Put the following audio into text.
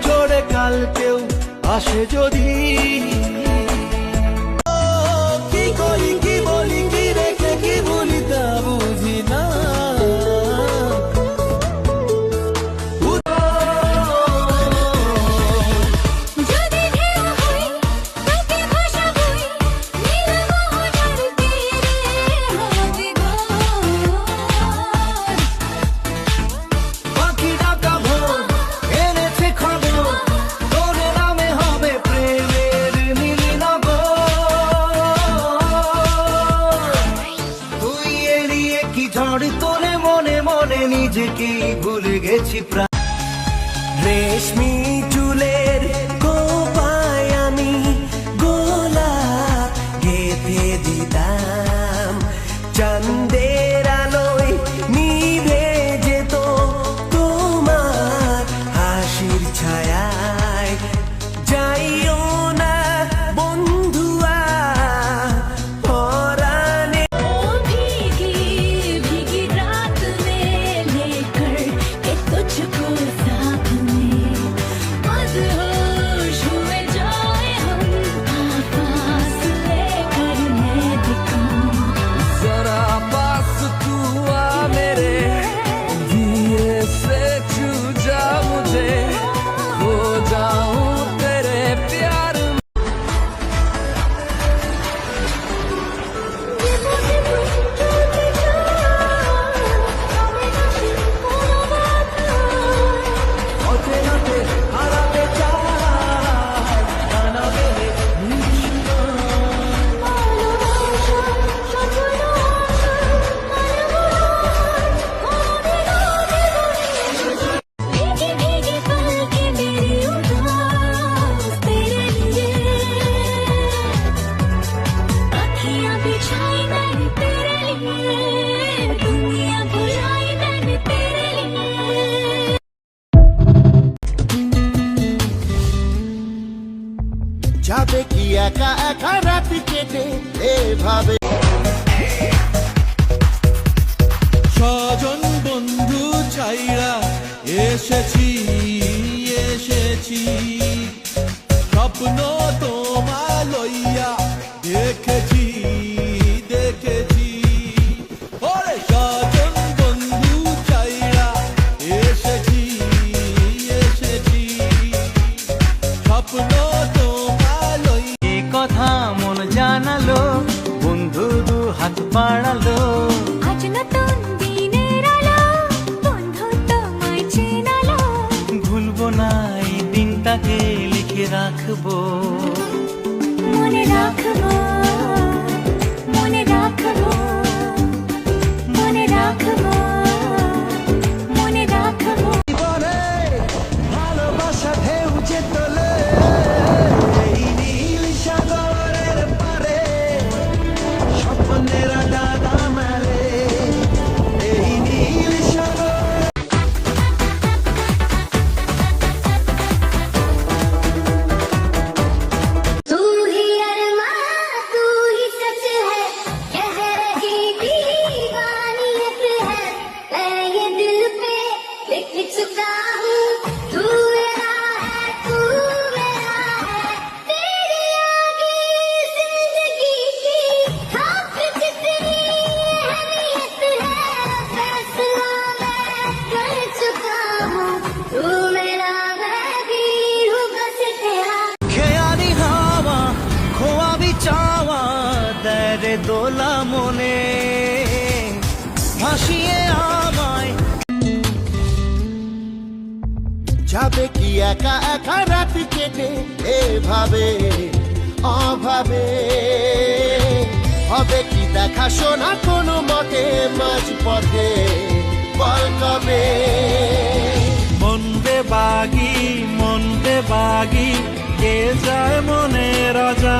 চড়ে কাল কেউ আসে যদি, কি করি কি বলি কি রেখে কি বলি তা বুঝি না। তোরে মনে মনে নিজেকে ভুলে গেছি প্রায়। রেশমি চুলের কোপায় আমি গোলা গেঁথে দিতাম, চাঁদের আলোয় নিভে যেত তোমার হাসির ছায়ায়। যাইও না বন্ধুয়া যাবে কি একা একা রাত কেটে এভাবে। স্বজন বন্ধু চাইরা এসেছি এসেছি, স্বপ্ন তোমার লইয়া দেখেছি দেখেছি। ওরে স্বজন বন্ধু চাইরা এসেছি এসেছি, স্বপ্ন কথা মন জানালো, বন্ধু দু হাত বাড়ালো। আজ নতুন দিনের আলো, বন্ধু তোমায় চেনালো। ভুলবো না এই দিনটাকে, লিখে রাখবো মনে রাখবো মনে রাখবো মনে রাখবো মনে রাখবো। জীবনে ভালোবাসা ঢেউ যে তোলে এই নীল সাগরের পারে, স্বপ্নের ডানা মেলে এই নীল সাগর। দোলা মনে ভাসিয়ে আমায়। যাবে কি একা একা রাত কেটে এভাবে অভাবে, হবে কি দেখা শোনা কোনো মতে মাঝ পথে বল কবে। মন দে বাগি কে যায় মনে রাজা।